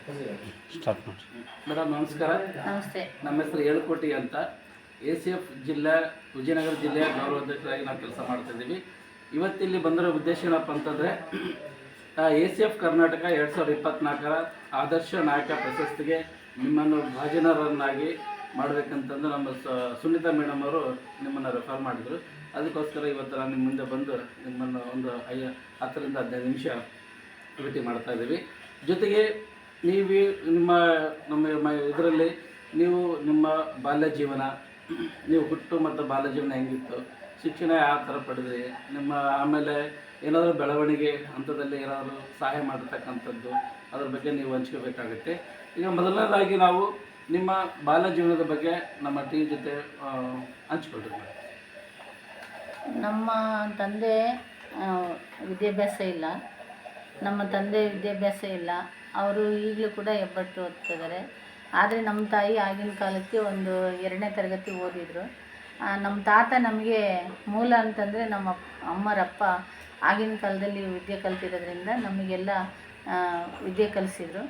Start ಮಾಡಿ. Madam ನಮಸ್ಕಾರ. ನಮಸ್ತೆ. ನಮ್ಮ ಹೆಸರು ಏಳುಕೋಟಿ ಅಂತ. ACF ಜಿಲ್ಲಾ ವಿಜಯನಗರ ಜಿಲ್ಲೆಯ ಗೌರವಾಧ್ಯಕ್ಷರಾಗಿ ನಾವು ಕೆಲಸ ಮಾಡ್ತಾಯಿದ್ದೀವಿ. ಇವತ್ತಿಲ್ಲಿ ಬಂದಿರೋ ಉದ್ದೇಶ ಏನಪ್ಪ ಅಂತಂದರೆ ACF ಕರ್ನಾಟಕ 2024ರ ಆದರ್ಶ ನಾಯಕ ಪ್ರಶಸ್ತಿಗೆ ನಿಮ್ಮನ್ನು ಭಾಜನರನ್ನಾಗಿ ಮಾಡಬೇಕಂತಂದು ನಮ್ಮ ಸುನೀತಾ ಮೇಡಮ್ ಅವರು ನಿಮ್ಮನ್ನು ರೆಫರ್ ಮಾಡಿದರು. ಅದಕ್ಕೋಸ್ಕರ ಇವತ್ತು ನಾನು ನಿಮ್ಮ ಮುಂದೆ ಬಂದು ನಿಮ್ಮನ್ನು ಒಂದು 10 ರಿಂದ 15 ನಿಮಿಷ ಭೇಟಿ ಮಾಡ್ತಾಯಿದ್ದೀವಿ. ಜೊತೆಗೆ ನೀವು ನಮ್ಮ ಇದರಲ್ಲಿ ನೀವು ನಿಮ್ಮ ಬಾಲ್ಯ ಜೀವನ, ನೀವು ಹುಟ್ಟು ಮತ್ತು ಬಾಲ್ಯ ಜೀವನ ಹೆಂಗಿತ್ತು, ಶಿಕ್ಷಣ ಯಾವ ಥರ ಪಡೆದ್ರಿ, ನಿಮ್ಮ ಆಮೇಲೆ ಏನಾದರೂ ಬೆಳವಣಿಗೆ ಹಂತದಲ್ಲಿ ಏನಾದರೂ ಸಹಾಯ ಮಾಡಿರ್ತಕ್ಕಂಥದ್ದು ಅದ್ರ ಬಗ್ಗೆ ನೀವು ಹಂಚ್ಕೋಬೇಕಾಗುತ್ತೆ. ಈಗ ಮೊದಲನೇದಾಗಿ ನಾವು ನಿಮ್ಮ ಬಾಲ್ಯ ಜೀವನದ ಬಗ್ಗೆ ನಮ್ಮ ಟೀಮ್ ಜೊತೆ ಹಂಚ್ಕೊಳ್ರಿ. ನಮ್ಮ ತಂದೆ ವಿದ್ಯಾಭ್ಯಾಸ ಇಲ್ಲ. ನಮ್ಮ ತಂದೆ ವಿದ್ಯಾಭ್ಯಾಸ ಇಲ್ಲ. ಅವರು ಈಗಲೂ ಕೂಡ ಹೆಬ್ಬಟ್ಟು ಓದ್ತಿದ್ದಾರೆ. ಆದರೆ ನಮ್ಮ ತಾಯಿ ಆಗಿನ ಕಾಲಕ್ಕೆ ಒಂದು 2ನೇ ತರಗತಿ ಓದಿದರು. ನಮ್ಮ ತಾತ ನಮಗೆ ಮೂಲ ಅಂತಂದರೆ ನಮ್ಮ ಅಮ್ಮರಪ್ಪ ಆಗಿನ ಕಾಲದಲ್ಲಿ ವಿದ್ಯೆ ಕಲ್ತಿರೋದ್ರಿಂದ ನಮಗೆಲ್ಲ ವಿದ್ಯೆ ಕಲಿಸಿದ್ರು.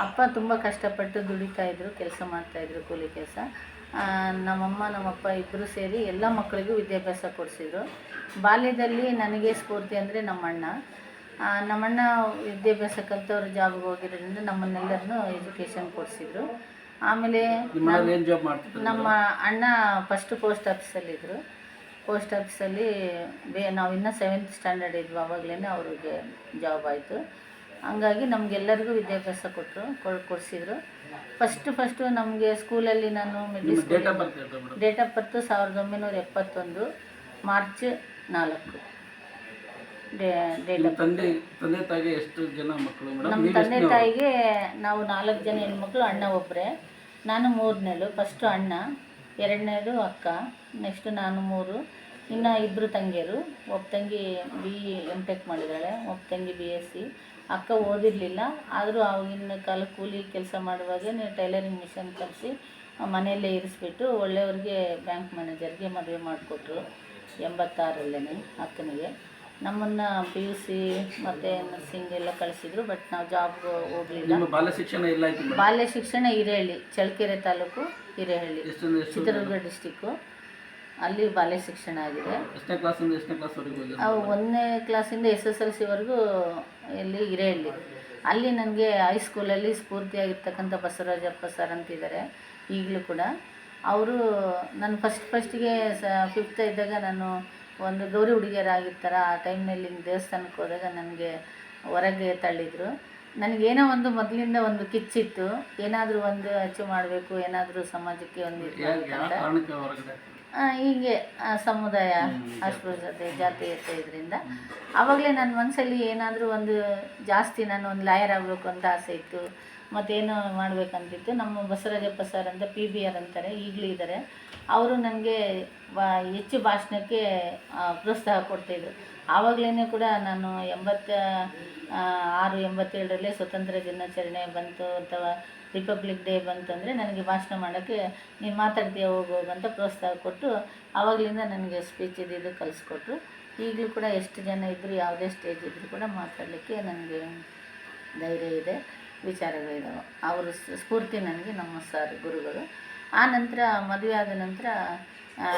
ಅಪ್ಪ ತುಂಬ ಕಷ್ಟಪಟ್ಟು ದುಡಿತಾಯಿದ್ರು, ಕೆಲಸ ಮಾಡ್ತಾಯಿದ್ರು, ಕೂಲಿ ಕೆಲಸ. ನಮ್ಮಮ್ಮ ನಮ್ಮಪ್ಪ ಇಬ್ಬರು ಸೇರಿ ಎಲ್ಲ ಮಕ್ಕಳಿಗೂ ವಿದ್ಯಾಭ್ಯಾಸ ಕೊಡಿಸಿದ್ರು. ಬಾಲ್ಯದಲ್ಲಿ ನನಗೆ ಸ್ಫೂರ್ತಿ ಅಂದರೆ ನಮ್ಮಣ್ಣ ವಿದ್ಯಾಭ್ಯಾಸ ಕಲಿತವ್ರು ಜಾಬ್ಗೆ ಹೋಗಿರೋದ್ರಿಂದ ನಮ್ಮನ್ನೆಲ್ಲರನ್ನೂ ಎಜುಕೇಷನ್ ಕೊಡಿಸಿದ್ರು. ಆಮೇಲೆ ನಮ್ಮ ಅಣ್ಣ ಫಸ್ಟ್ ಪೋಸ್ಟ್ ಆಫೀಸಲ್ಲಿದ್ದರು. ಪೋಸ್ಟ್ ಆಫೀಸಲ್ಲಿ ನಾವು ಇನ್ನೂ 7th ಸ್ಟ್ಯಾಂಡರ್ಡ್ ಇದ್ವು, ಆವಾಗಲೇ ಅವ್ರಿಗೆ ಜಾಬ್ ಆಯಿತು. ಹಂಗಾಗಿ ನಮಗೆಲ್ಲರಿಗೂ ವಿದ್ಯಾಭ್ಯಾಸ ಕೊಡಿಸಿದ್ರು. ಫಸ್ಟು ನಮಗೆ ಸ್ಕೂಲಲ್ಲಿ ನಾನು ಡೇಟ್ ಆಫ್ ಬರ್ತ್ 1971 ಮಾರ್ಚ್ 4. ನಮ್ಮ ತಂದೆ ತಾಯಿಗೆ ನಾವು 4 ಜನ ಹೆಣ್ಮಕ್ಳು, ಅಣ್ಣ ಒಬ್ಬರೇ. ನಾನು 3ನೇಳು. ಫಸ್ಟು ಅಣ್ಣ, 2ನೇದು ಅಕ್ಕ, ನೆಕ್ಸ್ಟು ನಾನು 3. ಇನ್ನು 2 ತಂಗಿಯರು. ಒಬ್ಬ ತಂಗಿ BE.M.Tech ಮಾಡಿದ್ದಾಳೆ, ಒಬ್ಬ ತಂಗಿ BSc. ಅಕ್ಕ ಓದಿರಲಿಲ್ಲ, ಆದರೂ ಆವಾಗಿನ ಕಾಲ ಕೂಲಿ ಕೆಲಸ ಮಾಡುವಾಗ ಟೈಲರಿಂಗ್ ಮಿಷನ್ ಕಲಿಸಿ ಮನೆಯಲ್ಲೇ ಇರಿಸ್ಬಿಟ್ಟು ಒಳ್ಳೆಯವ್ರಿಗೆ ಬ್ಯಾಂಕ್ ಮ್ಯಾನೇಜರ್ಗೆ ಮದುವೆ ಮಾಡಿಕೊಟ್ರು 86ರಲ್ಲೇ ಅಕ್ಕನಿಗೆ. ನಮ್ಮನ್ನು PUC ಮತ್ತು ನರ್ಸಿಂಗ್ ಎಲ್ಲ ಕಳಿಸಿದ್ರು. ಬಟ್ ನಾವು ಜಾಬ್ಗೆ ಹೋಗಲಿಲ್ಲ. ಬಾಲ್ಯ ಶಿಕ್ಷಣ ಹಿರೇಹಳ್ಳಿ, ಚಳ್ಳಕೆರೆ ತಾಲೂಕು, ಹಿರೇಹಳ್ಳಿ, ಚಿತ್ರದುರ್ಗ ಡಿಸ್ಟಿಕ್ಕು. ಅಲ್ಲಿ ಬಾಲ್ಯ ಶಿಕ್ಷಣ ಆಗಿದೆ. ಅವು 1ನೇ ಕ್ಲಾಸಿಂದ SSLCವರೆಗೂ ಇಲ್ಲಿ ಹಿರೇಹಳ್ಳಿ. ಅಲ್ಲಿ ನನಗೆ ಹೈಸ್ಕೂಲಲ್ಲಿ ಸ್ಫೂರ್ತಿಯಾಗಿರ್ತಕ್ಕಂಥ ಬಸವರಾಜಪ್ಪ ಸರ್ ಅಂತಿದ್ದಾರೆ ಈಗಲೂ ಕೂಡ. ಅವರು ನಾನು ಫಸ್ಟಿಗೆ 5th ಇದ್ದಾಗ ನಾನು ಒಂದು ಗೌರಿ ಹುಡುಗಿಯರಾಗಿರ್ತಾರೆ. ಆ ಟೈಮ್ನಲ್ಲಿ ದೇವಸ್ಥಾನಕ್ಕೆ ಹೋದಾಗ ನನಗೆ ಹೊರಗೆ ತಳ್ಳಿದ್ರು. ನನಗೇನೋ ಒಂದು ಮೊದಲಿಂದ ಒಂದು ಕಿಚ್ಚಿತ್ತು, ಏನಾದರೂ ಒಂದು ಅಚೀವ್ ಮಾಡಬೇಕು, ಏನಾದರೂ ಸಮಾಜಕ್ಕೆ ಒಂದು ಹೀಗೆ ಸಮುದಾಯ ಅಸ್ಪೃಶ್ಯತೆ ಜಾತೀಯತೆ ಇದರಿಂದ ಆವಾಗಲೇ ನನ್ನ ಮನಸ್ಸಲ್ಲಿ ಏನಾದರೂ ಒಂದು ಜಾಸ್ತಿ ನಾನು ಒಂದು ಲಾಯರ್ ಆಗಬೇಕು ಅಂತ ಆಸೆ ಇತ್ತು, ಮತ್ತೇನೋ ಮಾಡಬೇಕಂತಿತ್ತು. ನಮ್ಮ ಬಸವರಾಜಪ್ಪ ಸರ್ ಅಂತ PBR ಅಂತಾರೆ, ಈಗಲೂ ಇದ್ದಾರೆ. ಅವರು ನನಗೆ ಹೆಚ್ಚು ಭಾಷಣಕ್ಕೆ ಪ್ರೋತ್ಸಾಹ ಕೊಡ್ತಾಯಿದ್ರು. ಆವಾಗಲೇ ಕೂಡ ನಾನು 86, 87ರಲ್ಲೇ ಸ್ವತಂತ್ರ ದಿನಾಚರಣೆ ಬಂತು ಅಥವಾ ರಿಪಬ್ಲಿಕ್ ಡೇ ಬಂತಂದರೆ ನನಗೆ ಭಾಷಣ ಮಾಡೋಕ್ಕೆ ನೀನು ಮಾತಾಡ್ತೀಯ ಹೋಗೋಗಂತ ಪ್ರೋತ್ಸಾಹ ಕೊಟ್ಟು ಆವಾಗಲಿಂದ ನನಗೆ ಸ್ಪೀಚ್ ಇದು ಕಲಿಸ್ಕೊಟ್ರು. ಈಗಲೂ ಕೂಡ ಎಷ್ಟು ಜನ ಇದ್ದರೂ ಯಾವುದೇ ಸ್ಟೇಜ್ ಇದ್ದರೂ ಕೂಡ ಮಾತಾಡಲಿಕ್ಕೆ ನನಗೆ ಧೈರ್ಯ ಇದೆ, ವಿಚಾರಗಳಿದ್ದಾವೆ. ಅವರು ಸ್ಫೂರ್ತಿ ನನಗೆ ನಮ್ಮ ಸರ್ ಗುರುಗಳು. ಆ ನಂತರ ಮದುವೆ ಆದ ನಂತರ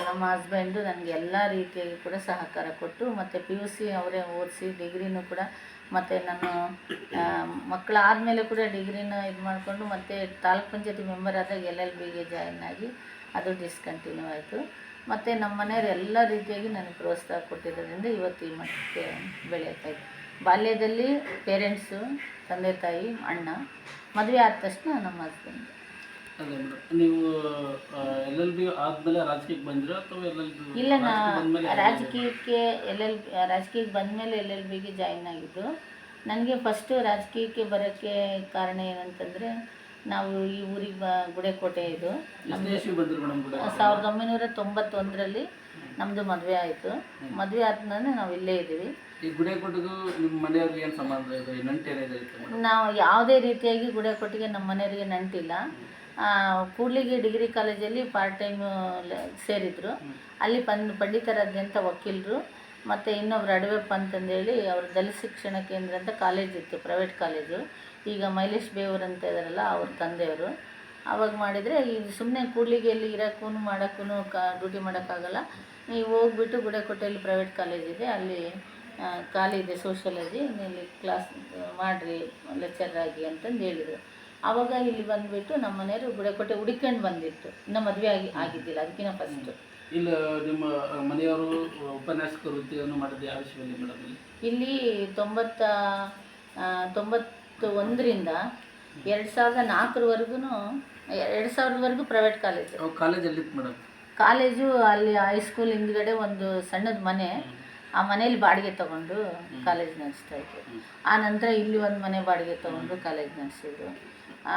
ನಮ್ಮ ಹಸ್ಬೆಂಡು ನನಗೆ ಎಲ್ಲ ರೀತಿಯಾಗಿ ಕೂಡ ಸಹಕಾರ ಕೊಟ್ಟು ಮತ್ತು PUC ಅವರೇ ಓದಿಸಿ ಡಿಗ್ರಿನೂ ಕೂಡ, ಮತ್ತು ನಾನು ಮಕ್ಕಳಾದಮೇಲೆ ಕೂಡ ಡಿಗ್ರಿನ ಇದು ಮಾಡಿಕೊಂಡು ಮತ್ತು ತಾಲೂಕ್ ಪಂಚಾಯತಿ ಮೆಂಬರ್ ಆದಾಗ LLBಗೆ ಜಾಯಿನ್ ಆಗಿ ಅದು ಡಿಸ್ಕಂಟಿನ್ಯೂ ಆಯಿತು. ಮತ್ತು ನಮ್ಮ ಮನೆಯವರು ಎಲ್ಲ ರೀತಿಯಾಗಿ ನನಗೆ ಪ್ರೋತ್ಸಾಹ ಕೊಟ್ಟಿರೋದ್ರಿಂದ ಇವತ್ತು ಈ ಮಟ್ಟಕ್ಕೆ ಬೆಳೆಯುತ್ತಾಯಿದೆ. ಬಾಲ್ಯದಲ್ಲಿ ಪೇರೆಂಟ್ಸು, ತಂದೆ ತಾಯಿ, ಅಣ್ಣ. ಮದುವೆ ಆದ ತಕ್ಷಣ ನಮ್ಮ ಹಸ್ಬೆಂಡ್. ಅದೇ ಮೇಡಮ್, ನೀವು LLB ಆದಮೇಲೆ ರಾಜಕೀಯಕ್ಕೆ ಬಂದಿರೋ ಅಥವಾ ಇಲ್ಲ, ರಾಜಕೀಯಕ್ಕೆ ಬಂದಮೇಲೆ LLBಗೆ ಜಾಯಿನ್ ಆಗಿದ್ದು. ನನಗೆ ಫಸ್ಟು ರಾಜಕೀಯಕ್ಕೆ ಬರೋಕ್ಕೆ ಕಾರಣ ಏನಂತಂದರೆ, ನಾವು ಈ ಊರಿಗೆ ಗುಡೇಕೋಟೆ, ಇದು 1991ರಲ್ಲಿ ನಮ್ಮದು ಮದುವೆ ಆಯಿತು. ಮದುವೆ ಆದ್ಮೇಲೆ ನಾವು ಇಲ್ಲೇ ಇದ್ದೀವಿ. ಈ ಗುಡೇಕೋಟೆಗೂ ನಿಮ್ಮ ಮನೆಯವ್ರಿಗೆ ಏನು ಸಂಬಂಧ ಇದೆ, ನಂಟೇನಿದೆ? ನಾವು ಯಾವುದೇ ರೀತಿಯಾಗಿ ಗುಡೇಕೋಟೆಗೆ ನಮ್ಮ ಮನೆಯವರಿಗೆ ನಂಟಿಲ್ಲ. ಕೂಡ್ಲಿಗಿ ಡಿಗ್ರಿ ಕಾಲೇಜಲ್ಲಿ ಪಾರ್ಟ್ ಟೈಮ್ ಸೇರಿದರು. ಅಲ್ಲಿ ಪಂಡಿತಾರಾಧ್ಯ ವಕೀಲರು ಮತ್ತು ಇನ್ನೊಬ್ರು ಅಡವೆಪ್ಪ ಅಂತಂದೇಳಿ ಅವ್ರ ದಲಿತ ಶಿಕ್ಷಣ ಕೇಂದ್ರ ಅಂತ ಕಾಲೇಜ್ ಇತ್ತು, ಪ್ರೈವೇಟ್ ಕಾಲೇಜು. ಈಗ ಮೈಲೇಶ್ ಬೇವ್ರು ಅಂತ ಇದ್ದಾರಲ್ಲ ಅವ್ರ ತಂದೆಯವರು. ಆವಾಗ ಮಾಡಿದರೆ ಇದು ಸುಮ್ಮನೆ ಕೂಡ್ಲಿಗೆ ಇಲ್ಲಿ ಇರೋಕ್ಕೂ ಮಾಡೋಕ್ಕೂ ಡ್ಯೂಟಿ ಮಾಡೋಕ್ಕಾಗಲ್ಲ, ನೀವು ಹೋಗ್ಬಿಟ್ಟು ಗುಡೇಕೋಟೆಯಲ್ಲಿ ಪ್ರೈವೇಟ್ ಕಾಲೇಜ್ ಇದೆ, ಅಲ್ಲಿ ಖಾಲಿ ಇದೆ ಸೋಷಿಯಾಲಜಿ, ಇಲ್ಲಿ ಕ್ಲಾಸ್ ಮಾಡಿರಿ ಲೆಕ್ಚರ್ ಆಗಿ ಅಂತಂದು ಹೇಳಿದರು. ಆವಾಗ ಇಲ್ಲಿ ಬಂದುಬಿಟ್ಟು ನಮ್ಮ ಮನೆಯವರು ಗುಡೇಕೋಟೆ ಹುಡ್ಕೊಂಡು ಬಂದಿತ್ತು, ಇನ್ನು ಮದುವೆ ಆಗಿದ್ದಿಲ್ಲ ಅದಕ್ಕಿಂತ ಫಸ್ಟು. ಇಲ್ಲ ನಿಮ್ಮ ಮನೆಯವರು ಉಪನ್ಯಾಸಕ ವೃತ್ತಿಯನ್ನು ಮಾಡಿದ್ದು ಯಾವ ವಿಷಯದಲ್ಲಿ ಮೇಡಮ್? ಇಲ್ಲಿ 91ರಿಂದ 2004ವರೆಗೂ 2000ವರೆಗೂ ಪ್ರೈವೇಟ್ ಕಾಲೇಜು. ಕಾಲೇಜಲ್ಲಿತ್ತು ಮೇಡಮ್? ಕಾಲೇಜು ಅಲ್ಲಿ ಹೈಸ್ಕೂಲ್ ಹಿಂದ್ಗಡೆ ಒಂದು ಸಣ್ಣದ ಮನೆ, ಆ ಮನೇಲಿ ಬಾಡಿಗೆ ತೊಗೊಂಡು ಕಾಲೇಜ್ ನಡೆಸ್ತಾಯಿದ್ರು. ಆ ನಂತರ ಇಲ್ಲಿ ಒಂದು ಮನೆ ಬಾಡಿಗೆ ತೊಗೊಂಡು ಕಾಲೇಜ್ ನಡೆಸಿದ್ರು.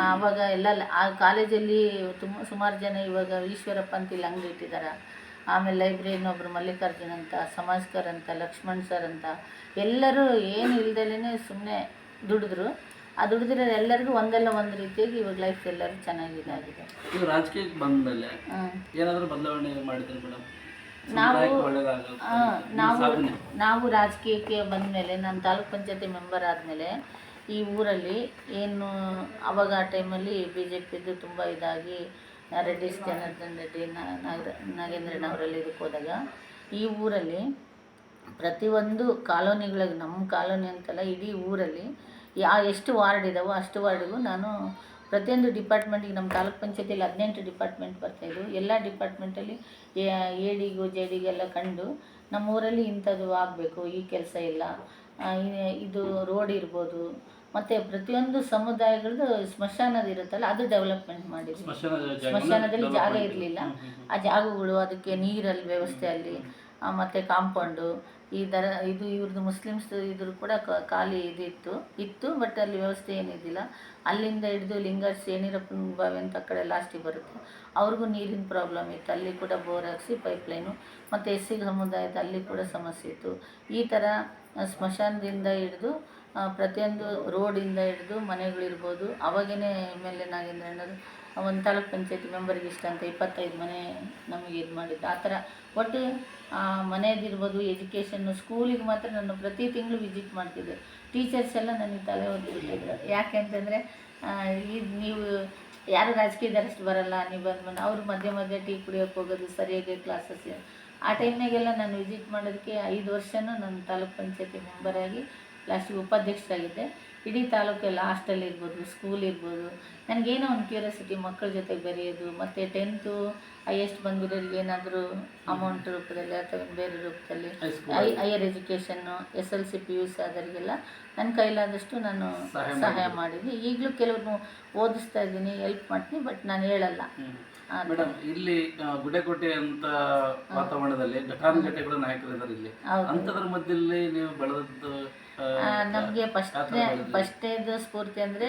ಆವಾಗ ಎಲ್ಲ ಆ ಕಾಲೇಜಲ್ಲಿ ಸುಮಾರು ಜನ ಇವಾಗ ಈಶ್ವರಪ್ಪ ಅಂತ ಇಲ್ಲಿ ಅಂಗಡಿ ಇಟ್ಟಿದ್ದಾರೆ. ಆಮೇಲೆ ಲೈಬ್ರರಿನೊಬ್ಬರು ಮಲ್ಲಿಕಾರ್ಜುನ್ ಅಂತ, ಸಮಾಜ್ಕರ್ ಅಂತ, ಲಕ್ಷ್ಮಣ್ ಸರ್ ಅಂತ, ಎಲ್ಲರೂ ಏನು ಇಲ್ದಲೇ ಸುಮ್ಮನೆ ದುಡಿದ್ರು. ಆ ದುಡಿದಿರೋರು ಎಲ್ಲರಿಗೂ ಒಂದಲ್ಲ ಒಂದು ರೀತಿಯಾಗಿ ಇವಾಗ ಲೈಫ್ ಎಲ್ಲರೂ ಚೆನ್ನಾಗಿದಾಗಿದೆ. ಇದು ರಾಜಕೀಯಕ್ಕೆ ಬಂದಮೇಲೆ ಏನಾದರೂ ಬದಲಾವಣೆ ಮಾಡಿದ್ರು ಮೇಡಮ್? ನಾವು ರಾಜಕೀಯಕ್ಕೆ ಬಂದಮೇಲೆ, ನಾನು ತಾಲೂಕ್ ಪಂಚಾಯತಿ ಮೆಂಬರ್ ಆದಮೇಲೆ ಈ ಊರಲ್ಲಿ ಏನು ಅವಾಗ ಆ ಟೈಮಲ್ಲಿ BJPದು ತುಂಬ ಇದಾಗಿ ರೆಡ್ಡಿಸ್ ಜನಾರ್ದನ್ ರೆಡ್ಡಿ ನಾಗೇಂದ್ರನವರಲ್ಲಿ ಇದಕ್ಕೆ ಹೋದಾಗ ಈ ಊರಲ್ಲಿ ಪ್ರತಿಯೊಂದು ಕಾಲೋನಿಗಳಿಗೆ, ನಮ್ಮ ಕಾಲೋನಿ ಅಂತಲ್ಲ ಇಡೀ ಊರಲ್ಲಿ ಎಷ್ಟು ವಾರ್ಡ್ ಇದ್ದಾವೋ ಅಷ್ಟು ವಾರ್ಡಿಗೂ ನಾನು ಪ್ರತಿಯೊಂದು ಡಿಪಾರ್ಟ್ಮೆಂಟಿಗೆ, ನಮ್ಮ ತಾಲೂಕ್ ಪಂಚಾಯತಿಯಲ್ಲಿ 18 ಡಿಪಾರ್ಟ್ಮೆಂಟ್ ಬರ್ತಾಯಿದ್ವು. ಎಲ್ಲ ಡಿಪಾರ್ಟ್ಮೆಂಟಲ್ಲಿ ADಗೂ JDಗೆಲ್ಲ ಕಂಡು ನಮ್ಮೂರಲ್ಲಿ ಇಂಥದ್ದು ಆಗಬೇಕು, ಈ ಕೆಲಸ ಇಲ್ಲ, ಇದು ರೋಡ್ ಇರ್ಬೋದು, ಮತ್ತು ಪ್ರತಿಯೊಂದು ಸಮುದಾಯಗಳದ್ದು ಸ್ಮಶಾನದ ಇರುತ್ತಲ್ಲ ಅದು ಡೆವಲಪ್ಮೆಂಟ್ ಮಾಡಿದ್ವಿ. ಸ್ಮಶಾನದಲ್ಲಿ ಜಾಗ ಇರಲಿಲ್ಲ, ಆ ಜಾಗಗಳು, ಅದಕ್ಕೆ ನೀರಲ್ಲಿ ವ್ಯವಸ್ಥೆ ಅಲ್ಲಿ, ಮತ್ತು ಕಾಂಪೌಂಡು ಈ ಥರ ಇದು ಇವ್ರದ್ದು ಮುಸ್ಲಿಮ್ಸ್ ಇದ್ರ ಕೂಡ ಖಾಲಿ ಇತ್ತು ಬಟ್ ಅಲ್ಲಿ ವ್ಯವಸ್ಥೆ ಏನಿದ್ದಿಲ್ಲ. ಅಲ್ಲಿಂದ ಹಿಡಿದು ಲಿಂಗಾರ್ಸ್ ಯಡಿಯೂರಪ್ಪನ ಬಾವಿ ಅಂತ ಕಡೆ ಲಾಸ್ಟಿಗೆ ಬರುತ್ತೆ, ಅವ್ರಿಗೂ ನೀರಿನ ಪ್ರಾಬ್ಲಮ್ ಇತ್ತು, ಅಲ್ಲಿ ಕೂಡ ಬೋರ್ ಹಾಕ್ಸಿ ಪೈಪ್ಲೈನು, ಮತ್ತು SC ಸಮುದಾಯದ ಅಲ್ಲಿ ಕೂಡ ಸಮಸ್ಯೆ ಇತ್ತು. ಈ ಥರ ಸ್ಮಶಾನದಿಂದ ಹಿಡಿದು ಪ್ರತಿಯೊಂದು ರೋಡಿಂದ ಹಿಡಿದು ಮನೆಗಳಿರ್ಬೋದು. ಅವಾಗೇ MLA ನಾಗೇಂದ್ರಣ್ಣರು ಒಂದು ತಾಲೂಕ್ ಪಂಚಾಯತಿ ಮೆಂಬರ್ಗೆ ಇಷ್ಟ ಅಂತ 25 ಮನೆ ನಮಗೆ ಇದು ಮಾಡಿದ್ದು. ಆ ಥರ ಒಟ್ಟು ಮನೆಯದಿರ್ಬೋದು, ಎಜುಕೇಷನ್ನು, ಸ್ಕೂಲಿಗೆ ಮಾತ್ರ ನಾನು ಪ್ರತಿ ತಿಂಗಳು ವಿಸಿಟ್ ಮಾಡ್ತಿದ್ದೆ. ಟೀಚರ್ಸ್ ಎಲ್ಲ ನನಗೆ ತಲೆ ಹೊಡೆದ್ಬಿಟ್ಟಿದ್ರು. ಯಾಕೆ ಅಂತಂದರೆ ನೀವು ಯಾರು ರಾಜಕೀಯದಷ್ಟು ಬರಲ್ಲ, ನೀವು ಬಂದು ಅವರು ಮಧ್ಯೆ ಟೀ ಕುಡಿಯೋಕ್ಕೆ ಹೋಗೋದು, ಸರಿಯಾಗಿ ಕ್ಲಾಸಸ್. ಆ ಟೈಮ್ನಾಗೆಲ್ಲ ನಾನು ವಿಸಿಟ್ ಮಾಡೋದಕ್ಕೆ 5 ವರ್ಷನೂ ನಾನು ತಾಲೂಕ್ ಪಂಚಾಯತಿ ಮೆಂಬರಾಗಿ ಲಾಸ್ಟಿಗೆ ಉಪಾಧ್ಯಕ್ಷರಾಗಿದ್ದೆ. ಇಡೀ ತಾಲೂಕೆಲ್ಲ ಹಾಸ್ಟೆಲ್ ಇರ್ಬೋದು, ಸ್ಕೂಲ್ ಇರ್ಬೋದು, ನನಗೇನೋ ಒಂದು ಕ್ಯೂರಿಯಾಸಿಟಿ ಮಕ್ಕಳ ಜೊತೆಗೆ ಬೆರೆಯೋದು. ಮತ್ತು 10th ಹೈಯೆಸ್ಟ್ ಬಂದಿರೋರಿಗೆ ಏನಾದರೂ ಅಮೌಂಟ್ ರೂಪದಲ್ಲಿ ಅಥವಾ ಬೇರೆ ರೂಪದಲ್ಲಿ ಹೈಯರ್ ಎಜುಕೇಷನ್ನು SLC PUC ಆದವರಿಗೆಲ್ಲ ನನ್ನ ಕೈಲಾದಷ್ಟು ನಾನು ಸಹಾಯ ಮಾಡಿದ್ದೀನಿ. ಈಗಲೂ ಕೆಲವ್ರನ್ನು ಓದಿಸ್ತಾ ಇದ್ದೀನಿ, ಹೆಲ್ಪ್ ಮಾಡ್ತೀನಿ, ಬಟ್ ನಾನು ಹೇಳಲ್ಲ. ಮೇಡಮ್, ಇಲ್ಲಿ ಗುಡೇಕೋಟೆ ಅಂತ ವಾತಾವರಣದಲ್ಲಿ ಘಟಾನುಘಟಿಗಳ ನಾಯಕರಿದ್ದಾರೆ ಇಲ್ಲಿ, ಅಂಥದ್ರ ಮಧ್ಯದಲ್ಲಿ ನೀವು ಬೆಳೆದದ್ದು ನಮಗೆ ಫಸ್ಟೇದು ಸ್ಫೂರ್ತಿ ಅಂದರೆ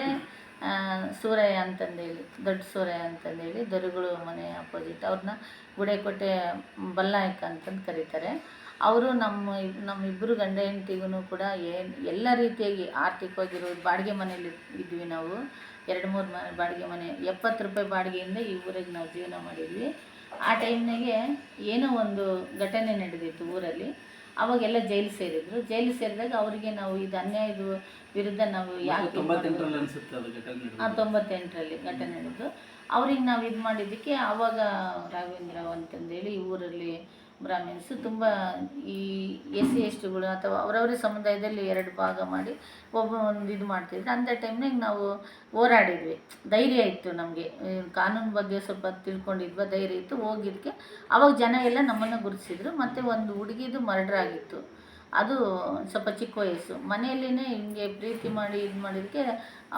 ಸೂರಯ್ಯ ಅಂತಂದೇಳಿ, ದೊಡ್ಡ ಸೂರಯ್ಯ ಅಂತಂದೇಳಿ, ದೊರೆಗಳು ಮನೆ ಅಪೋಸಿಟ್, ಅವ್ರನ್ನ ಗುಡೇಕೋಟೆ ಬಲ್ನಾಯಕ ಅಂತಂದು ಕರೀತಾರೆ. ಅವರು ನಮ್ಮಿಬ್ಬರು ಗಂಡ ಹೆಂಡತಿಗೂ ಕೂಡ ಎಲ್ಲ ರೀತಿಯಾಗಿ ಆರ್ಥಿಕವಾಗಿರೋದು. ಬಾಡಿಗೆ ಮನೇಲಿ ಇದ್ವಿ ನಾವು, 2-3 ಬಾಡಿಗೆ ಮನೆ, 70 ರೂಪಾಯಿ ಬಾಡಿಗೆಯಿಂದ ಈ ಊರಿಗೆ ನಾವು ಜೀವನ ಮಾಡಿದ್ವಿ. ಆ ಟೈಮ್ನಾಗೆ ಏನೋ ಒಂದು ಘಟನೆ ನಡೆದಿತ್ತು ಊರಲ್ಲಿ. ಅವಾಗೆಲ್ಲ ಜೈಲು ಸೇರಿದ್ರು. ಜೈಲು ಸೇರಿದಾಗ ಅವರಿಗೆ ನಾವು ಇದು ಅನ್ಯಾಯದ ವಿರುದ್ಧ ನಾವು ಯಾಕೆ 98ರಲ್ಲಿ ಘಟನೆ ನಡೆದು ಅವ್ರಿಗೆ ನಾವು ಇದು ಮಾಡಿದ್ದಕ್ಕೆ ಆವಾಗ ರಾಘವೇಂದ್ರ ರಾವ್ ಅಂತಂದೇಳಿ ಈ ಊರಲ್ಲಿ ಬ್ರಾಹ್ಮಿನ್ಸು ತುಂಬ ಈ SC STಗಳು ಅಥವಾ ಅವರವರೇ ಸಮುದಾಯದಲ್ಲಿ 2 ಭಾಗ ಮಾಡಿ ಒಂದು ಇದು ಮಾಡ್ತಿದ್ರು. ಅಂಥ ಟೈಮ್ನಾಗ ನಾವು ಹೋರಾಡಿದ್ವಿ. ಧೈರ್ಯ ಇತ್ತು ನಮಗೆ, ಕಾನೂನು ಬಗ್ಗೆ ಸ್ವಲ್ಪ ತಿಳ್ಕೊಂಡಿದ್ವಿ, ಧೈರ್ಯ ಇತ್ತು. ಹೋಗಿದ್ದಕ್ಕೆ ಅವಾಗ ಜನ ಎಲ್ಲ ನಮ್ಮನ್ನು ಗುರುತಿಸಿದ್ರು. ಮತ್ತು ಒಂದು ಹುಡುಗಿದು ಮರ್ಡರ್ ಆಗಿತ್ತು, ಅದು ಸ್ವಲ್ಪ ಚಿಕ್ಕ ವಯಸ್ಸು. ಮನೆಯಲ್ಲೇ ಹಿಂಗೆ ಪ್ರೀತಿ ಮಾಡಿ ಇದು ಮಾಡಿದ್ದಕ್ಕೆ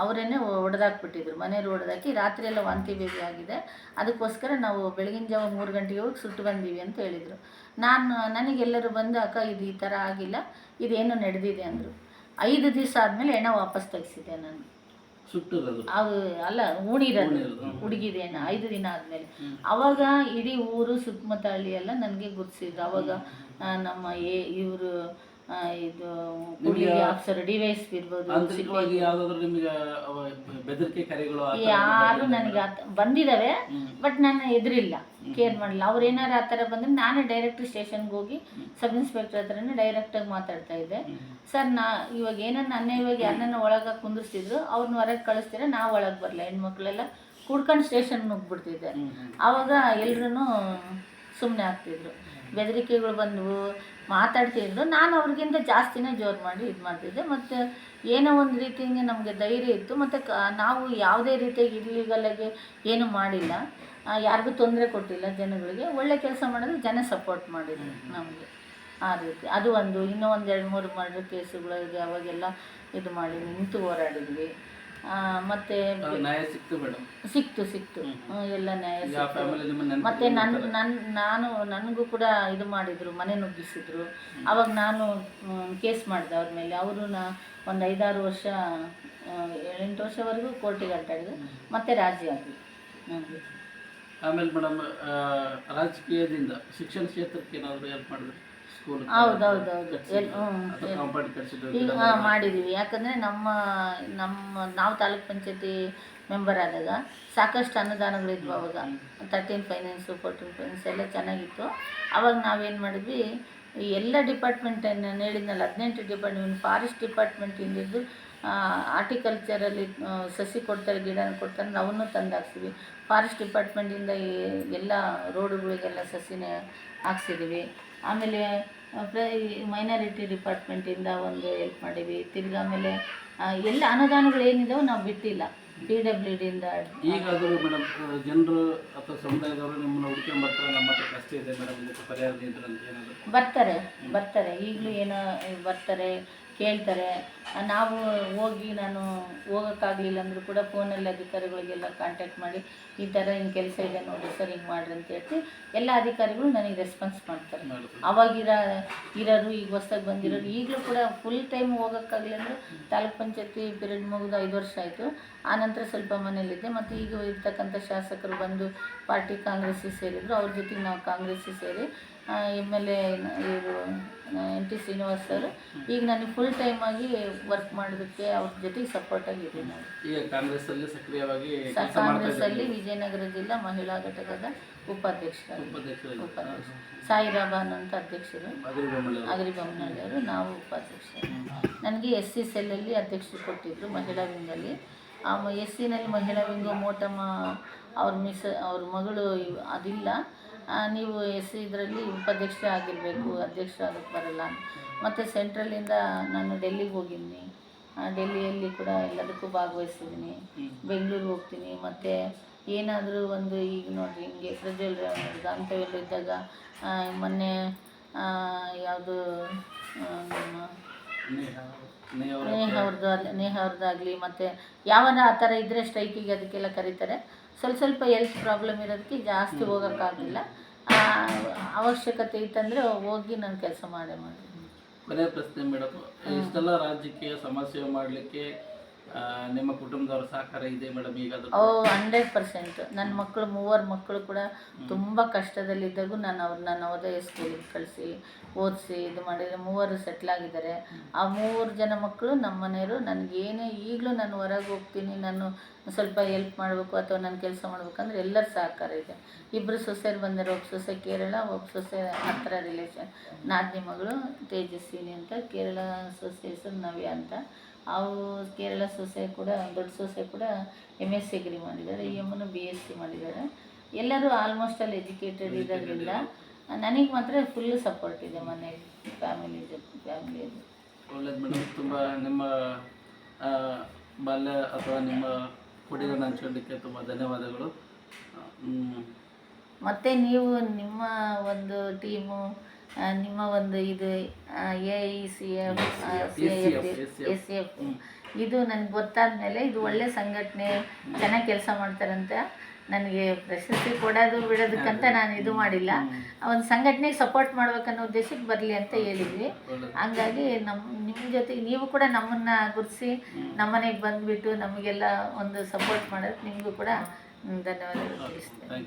ಅವರೇನೆ ಹೊಡೆದಾಕ್ಬಿಟ್ಟಿದ್ರು. ಮನೆಯಲ್ಲಿ ಹೊಡೆದಾಕಿ ರಾತ್ರಿ ಎಲ್ಲ ವಾಂತಿ ಭೇದಿ ಆಗಿದೆ, ಅದಕ್ಕೋಸ್ಕರ ನಾವು ಬೆಳಗಿನ ಜಾವ 3 ಗಂಟೆಗೆ ಹೋಗಿ ಸುಟ್ಟು ಬಂದೀವಿ ಅಂತ ಹೇಳಿದರು. ನನಗೆಲ್ಲರೂ ಬಂದು ಅಕ್ಕ ಇದು ಈ ಥರ ಆಗಿಲ್ಲ, ಇದೇನೋ ನಡೆದಿದೆ ಅಂದರು. 5 ದಿವಸ ಆದಮೇಲೆ ಹೆಣ ವಾಪಸ್ ತೆಗೆಸಿದ್ದೆ ನಾನು. ಅದು ಅಲ್ಲ ಉಣಿರೋದು ಹುಡುಗಿದೆ 5 ದಿನ ಆದಮೇಲೆ. ಆವಾಗ ಇಡೀ ಊರು ಸುತ್ತಮುತ್ತ ಹಳ್ಳಿ ಎಲ್ಲ ನನಗೆ ಗುರುತಿಸಿದ್ರು. ಆವಾಗ ನಮ್ಮ ಇವರು ಇದು ಆಫೀಸರ್ DYSP ಇರ್ಬೋದು, ಯಾರು ನನಗೆ ಬಂದಿದ್ದಾವೆ, ಬಟ್ ನಾನು ಎದುರಿಲ್ಲ. ಕೇರ್ ಮಾಡಲಿಲ್ಲ. ಅವ್ರು ಏನಾರು ಆ ಥರ ಬಂದರೆ ನಾನೇ ಡೈರೆಕ್ಟ್ ಸ್ಟೇಷನ್ಗೆ ಹೋಗಿ ಸಬ್ ಇನ್ಸ್ಪೆಕ್ಟರ್ ಹತ್ರನೇ ಡೈರೆಕ್ಟಾಗಿ ಮಾತಾಡ್ತಾ ಇದ್ದೆ. ಸರ್ ಇವಾಗ ಏನನ್ನ ಅನ್ಯಾಯವಾಗಿ ಯಾರನ್ನ ಒಳಗೆ ಕುಂದಿರ್ಸಿದ್ರು ಅವ್ರನ್ನ ಹೊರಗೆ ಕಳಿಸ್ತೀರ, ನಾವು ಒಳಗೆ ಬರಲ್ಲ, ಹೆಣ್ಮಕ್ಳೆಲ್ಲ ಕೂಡ್ಕೊಂಡು ಸ್ಟೇಷನ್ಗೆ ನುಗ್ಗಿಬಿಡ್ತಿದ್ದೆ. ಆವಾಗ ಎಲ್ರೂ ಸುಮ್ಮನೆ ಆಗ್ತಿದ್ರು. ಬೆದರಿಕೆಗಳು ಬಂದವು, ಮಾತಾಡ್ತಿದ್ರು. ನಾನು ಅವ್ರಿಗಿಂತ ಜಾಸ್ತಿನೇ ಜೋರು ಮಾಡಿ ಇದು ಮಾಡ್ತಿದ್ದೆ. ಮತ್ತು ಏನೋ ಒಂದು ರೀತಿಯಿಂದ ನಮಗೆ ಧೈರ್ಯ ಇತ್ತು. ಮತ್ತು ನಾವು ಯಾವುದೇ ರೀತಿಯಾಗಿ ಇಲ್ಲಿಗಲಾಗಿ ಏನೂ ಮಾಡಿಲ್ಲ, ಯಾರಿಗೂ ತೊಂದರೆ ಕೊಟ್ಟಿಲ್ಲ, ಜನಗಳಿಗೆ ಒಳ್ಳೆ ಕೆಲಸ ಮಾಡಿದ್ರೆ ಜನ ಸಪೋರ್ಟ್ ಮಾಡಿದ್ರು ನಮಗೆ. ಆ ರೀತಿ ಅದು ಒಂದು. ಇನ್ನೂ ಒಂದು 2-3 ಮರ್ಡರ್ ಕೇಸುಗಳು ಇದೆ, ಅವಾಗೆಲ್ಲ ಇದು ಮಾಡಿ ನಿಂತು ಹೋರಾಡಿದ್ವಿ. ಮತ್ತು ನ್ಯಾಯ ಸಿಕ್ತು ಮೇಡಮ್? ಸಿಕ್ತು ಎಲ್ಲ ನ್ಯಾಯ ಸಿಕ್ತು. ಮತ್ತು ನನಗೂ ಕೂಡ ಇದು ಮಾಡಿದರು, ಮನೆ ನುಗ್ಗಿಸಿದ್ರು. ಅವಾಗ ನಾನು ಕೇಸ್ ಮಾಡಿದೆ ಅವ್ರ ಮೇಲೆ. ಅವರು ಒಂದು 5-6 ವರ್ಷ 7-8 ವರ್ಷವರೆಗೂ ಕೋರ್ಟಿಗೆ ಅಡ್ಡಾಡಿದ್ರು. ಮತ್ತೆ ರಾಜಿ ಆಗಿ ನನಗೆ. ಆಮೇಲೆ ಮೇಡಮ್ ರಾಜಕೀಯದಿಂದ ಶಿಕ್ಷಣ ಕ್ಷೇತ್ರಕ್ಕೆ ಏನಾದರೂ ಹೆಲ್ಪ್ ಮಾಡಿದ್ರು? ಹೌದೌದು ಈಗ ಮಾಡಿದ್ದೀವಿ. ಯಾಕಂದರೆ ನಾವು ತಾಲೂಕ್ ಪಂಚಾಯತಿ ಮೆಂಬರ್ ಆದಾಗ ಸಾಕಷ್ಟು ಅನುದಾನಗಳಿದ್ವು. ಅವಾಗ 13 ಫೈನಾನ್ಸು 14 ಫೈನಾನ್ಸ್ ಎಲ್ಲ ಚೆನ್ನಾಗಿತ್ತು. ಅವಾಗ ನಾವೇನು ಮಾಡಿದ್ವಿ, ಈ ಎಲ್ಲ ಡಿಪಾರ್ಟ್ಮೆಂಟ್ ನಾನು ಹೇಳಿದ್ನಲ್ಲ 18 ಡಿಪಾರ್ಟ್ಮೆಂಟ್, ಫಾರೆಸ್ಟ್ ಡಿಪಾರ್ಟ್ಮೆಂಟಿಂದಿದ್ದು ಆರ್ಟಿಕಲ್ಚರಲ್ಲಿ ಸಸಿ ಕೊಡ್ತಾರೆ, ಗಿಡನ ಕೊಡ್ತಾರೆ, ಅವನ್ನೂ ತಂದು ಹಾಕ್ಸಿದ್ವಿ. ಫಾರೆಸ್ಟ್ ಡಿಪಾರ್ಟ್ಮೆಂಟಿಂದ ಎಲ್ಲ ರೋಡುಗಳಿಗೆಲ್ಲ ಸಸಿನೇ ಹಾಕ್ಸಿದ್ದೀವಿ. ಆಮೇಲೆ ಮೈನಾರಿಟಿ ಡಿಪಾರ್ಟ್ಮೆಂಟಿಂದ ಒಂದು ಹೆಲ್ಪ್ ಮಾಡೀವಿ. ತಿರ್ಗಿ ಆಮೇಲೆ ಎಲ್ಲ ಅನುದಾನಗಳು ಏನಿದಾವೆ ನಾವು ಬಿಟ್ಟಿಲ್ಲ. PWDಯಿಂದ ಈಗಾದರೂ ಮೇಡಮ್ ಜನರು ಅಥವಾ ಸಮುದಾಯದವರು ನಿಮ್ಮನ್ನು ಹುಡ್ಕೊಂಡ್ಬರ್ತಾರೆ, ನಮ್ಮ ಹತ್ರ ಕಷ್ಟ ಇದೆ ಮೇಡಮ್, ಇದಕ್ಕೆ ಪರಿಹಾರ ನೀಡ್ತಾರೆ ಅಂತ ಏನಾದರೂ ಬರ್ತಾರೆ ಈಗಲೂ ಏನೋ ಬರ್ತಾರೆ, ಕೇಳ್ತಾರೆ. ನಾವು ನಾನು ಹೋಗೋಕ್ಕಾಗಲಿಲ್ಲ ಅಂದರೂ ಕೂಡ ಫೋನಲ್ಲಿ ಅಧಿಕಾರಿಗಳಿಗೆಲ್ಲ ಕಾಂಟ್ಯಾಕ್ಟ್ ಮಾಡಿ ಈ ಥರ ಹಿಂಗೆ ಕೆಲಸ ಇದೆ ನೋಡಿ ಸರ್, ಹಿಂಗೆ ಮಾಡಿರಿ ಅಂತ ಹೇಳ್ತಿ ಎಲ್ಲ ಅಧಿಕಾರಿಗಳು ನನಗೆ ರೆಸ್ಪಾನ್ಸ್ ಮಾಡ್ತಾರೆ. ಇರೋರು ಈಗ ಹೊಸ್ದಾಗಿ ಬಂದಿರೋರು ಈಗಲೂ ಕೂಡ ಫುಲ್ ಟೈಮ್ ಹೋಗೋಕ್ಕಾಗಲಿಲ್ಲ ಅಂದರೆ ತಾಲೂಕ್ ಪಂಚಾಯತಿ ಪೀರಿಯಡ್ ಮುಗಿದು 5 ವರ್ಷ ಆಯಿತು. ಆನಂತರ ಸ್ವಲ್ಪ ಮನೇಲಿದ್ದೆ. ಮತ್ತು ಈಗ ಇರ್ತಕ್ಕಂಥ ಶಾಸಕರು ಬಂದು ಪಾರ್ಟಿ ಕಾಂಗ್ರೆಸ್ಸಿಗೆ ಸೇರಿದ್ರು. ಅವ್ರ ಜೊತೆಗೆ ನಾವು ಕಾಂಗ್ರೆಸ್ಸಿಗೆ ಸೇರಿ MLA ಇವರು NT ಶ್ರೀನಿವಾಸ್ ಸರ್ ಈಗ ನನಗೆ ಫುಲ್ ಟೈಮ್ ಆಗಿ ವರ್ಕ್ ಮಾಡೋದಕ್ಕೆ ಅವ್ರ ಜೊತೆಗೆ ಸಪೋರ್ಟಾಗಿ ಇದ್ದೀನಿ. ನಾನು ಈಗ ಕಾಂಗ್ರೆಸ್ಸಲ್ಲಿ ಸಕ್ರಿಯವಾಗಿ ಕಾಂಗ್ರೆಸ್ಸಲ್ಲಿ ವಿಜಯನಗರ ಜಿಲ್ಲಾ ಮಹಿಳಾ ಘಟಕದ ಉಪಾಧ್ಯಕ್ಷರು ಸಾಯಿರಾಬಾನ್ ಅಂತ ಅಧ್ಯಕ್ಷರು, ಅಗರಿಬೊಮ್ಮನಹಳ್ಳಿ ಅವರು, ನಾವು ಉಪಾಧ್ಯಕ್ಷರು. ನನಗೆ SC ಸೆಲ್ಲಲ್ಲಿ ಅಧ್ಯಕ್ಷರು ಕೊಟ್ಟಿದ್ದರು ಮಹಿಳಾ ವಿಂಗಲ್ಲಿ. SCನಲ್ಲಿ ಮಹಿಳಾ ವಿಂಗು ಮೋಟಮ್ಮ ಅವ್ರ ಮಗಳು ಅದಿಲ್ಲ, ನೀವು SC ಇದರಲ್ಲಿ ಉಪಾಧ್ಯಕ್ಷರೇ ಆಗಿರಬೇಕು, ಅಧ್ಯಕ್ಷರಾಗಕ್ಕೆ ಬರಲ್ಲ. ಮತ್ತು ಸೆಂಟ್ರಲಿಂದ ನಾನು ಡೆಲ್ಲಿಗೆ ಹೋಗಿದ್ದೀನಿ. ಡೆಲ್ಲಿಯಲ್ಲಿ ಕೂಡ ಎಲ್ಲದಕ್ಕೂ ಭಾಗವಹಿಸಿದ್ದೀನಿ. ಬೆಂಗಳೂರಿಗೆ ಹೋಗ್ತೀನಿ. ಮತ್ತು ಏನಾದರೂ ಒಂದು ಈಗ ನೋಡಿರಿ ಹಿಂಗೆ ಪ್ರಜ್ವಲ್ ಅಂಥವೆಲ್ಲ ಇದ್ದಾಗ ಮೊನ್ನೆ ಯಾವುದು ನೇಹ ಅವ್ರದ್ದಾಗಲಿ ಮತ್ತು ಯಾವನ ಆ ಥರ ಇದ್ದರೆ ಸ್ಟ್ರೈಕಿಗೆ ಅದಕ್ಕೆಲ್ಲ ಕರೀತಾರೆ. ಸ್ವಲ್ಪ ಹೆಲ್ತ್ ಪ್ರಾಬ್ಲಮ್ ಇರೋದಕ್ಕೆ ಜಾಸ್ತಿ ಹೋಗೋಕ್ಕಾಗಲಿಲ್ಲ. ಅವಶ್ಯಕತೆ ಇತ್ತಂದರೆ ಹೋಗಿ ನಾನು ಕೆಲಸ ಮಾಡಿ. ಕೊನೆಯ ಪ್ರಶ್ನೆ ಮೇಡಮ್, ಇಷ್ಟೆಲ್ಲ ರಾಜಕೀಯ ಸಮಾಜ ಮಾಡಲಿಕ್ಕೆ ನಿಮ್ಮ ಕುಟುಂಬದವ್ರ ಸಹಕಾರ ಇದೆ ಮೇಡಮ್? ಈಗ 100%. ನನ್ನ ಮಕ್ಕಳು 3 ಮಕ್ಕಳು ಕೂಡ ತುಂಬ ಕಷ್ಟದಲ್ಲಿದ್ದಾಗೂ ನಾನು ಅವ್ರನ್ನ ನವೋದಯ ಸ್ಕೂಲಿಗೆ ಕಳಿಸಿ ಓದಿಸಿ ಇದು ಮಾಡಿದರೆ 3 ಸೆಟ್ಲಾಗಿದ್ದಾರೆ. ಆ 3 ಜನ ಮಕ್ಕಳು ನಮ್ಮ ಮನೆಯವರು. ನನಗೇನೇ ಈಗಲೂ ನಾನು ಹೊರಗೆ ಹೋಗ್ತೀನಿ, ನಾನು ಸ್ವಲ್ಪ ಹೆಲ್ಪ್ ಮಾಡಬೇಕು ಅಥವಾ ನಾನು ಕೆಲಸ ಮಾಡ್ಬೇಕಂದ್ರೆ ಎಲ್ಲರ ಸಹಕಾರ ಇದೆ. 2 ಸೊಸೆಯರು ಬಂದರೆ, ಒಬ್ಬ ಸೊಸೆ ಕೇರಳ, ಒಬ್ಬ ಸೊಸೆ ಹತ್ತಿರ ರಿಲೇಷನ್ ನಾದಿನಿ ಮಗಳು ತೇಜಸ್ವಿನಿ ಅಂತ. ಕೇರಳ ಸೊಸೆ ಹೆಸರು ನವ್ಯ ಅಂತ. ಅವರು ಕೇರಳ ಸೊಸೆ ಕೂಡ ದೊಡ್ಡ ಸೊಸೆ ಕೂಡ MSc ಅಗ್ರಿ ಮಾಡಿದ್ದಾರೆ, ಈ ಅಮ್ಮನು BSc ಮಾಡಿದ್ದಾರೆ. ಎಲ್ಲರೂ ಆಲ್ಮೋಸ್ಟ್ ಆಲ್ ಎಜುಕೇಟೆಡ್ ಇರೋದ್ರಿಂದ ನನಗೆ ಮಾತ್ರ ಫುಲ್ಲು ಸಪೋರ್ಟ್ ಇದೆ ಮನೆಯಲ್ಲಿ, ಫ್ಯಾಮಿಲಿಯಲ್ಲಿ. ಒಳ್ಳೇದು ಮೇಡಮ್. ತುಂಬ ನಿಮ್ಮ ಬಾಲ್ಯ ಅಥವಾ ನಿಮ್ಮ ಕೊಡುಗೆಯನ್ನು ಹಂಚ್ಕೊಳ್ಳಿಕ್ಕೆ ತುಂಬ ಧನ್ಯವಾದಗಳು. ಮತ್ತು ನೀವು ನಿಮ್ಮ ಒಂದು ಟೀಮು, ನಿಮ್ಮ ಒಂದು ಇದು AICF SCF ಇದು ನನಗೆ ಗೊತ್ತಾದ ಮೇಲೆ ಇದು ಒಳ್ಳೆ ಸಂಘಟನೆ, ಚೆನ್ನಾಗಿ ಕೆಲಸ ಮಾಡ್ತಾರಂತ. ನನಗೆ ಪ್ರಶಸ್ತಿ ಕೊಡೋದು ಬಿಡೋದಕ್ಕಂತ ನಾನು ಇದು ಮಾಡಿಲ್ಲ, ಒಂದು ಸಂಘಟನೆಗೆ ಸಪೋರ್ಟ್ ಮಾಡ್ಬೇಕನ್ನೋ ಉದ್ದೇಶಕ್ಕೆ ಬರಲಿ ಅಂತ ಹೇಳಿದ್ವಿ. ಹಂಗಾಗಿ ನಿಮ್ಮ ಜೊತೆಗೆ ನೀವು ಕೂಡ ನಮ್ಮನ್ನು ಗುರುತಿಸಿ ನಮ್ಮನೆಗೆ ಬಂದುಬಿಟ್ಟು ನಮಗೆಲ್ಲ ಒಂದು ಸಪೋರ್ಟ್ ಮಾಡೋದಕ್ಕೆ ನಿಮಗೂ ಕೂಡ ಧನ್ಯವಾದಗಳು ತಿಳಿಸ್ತೇನೆ.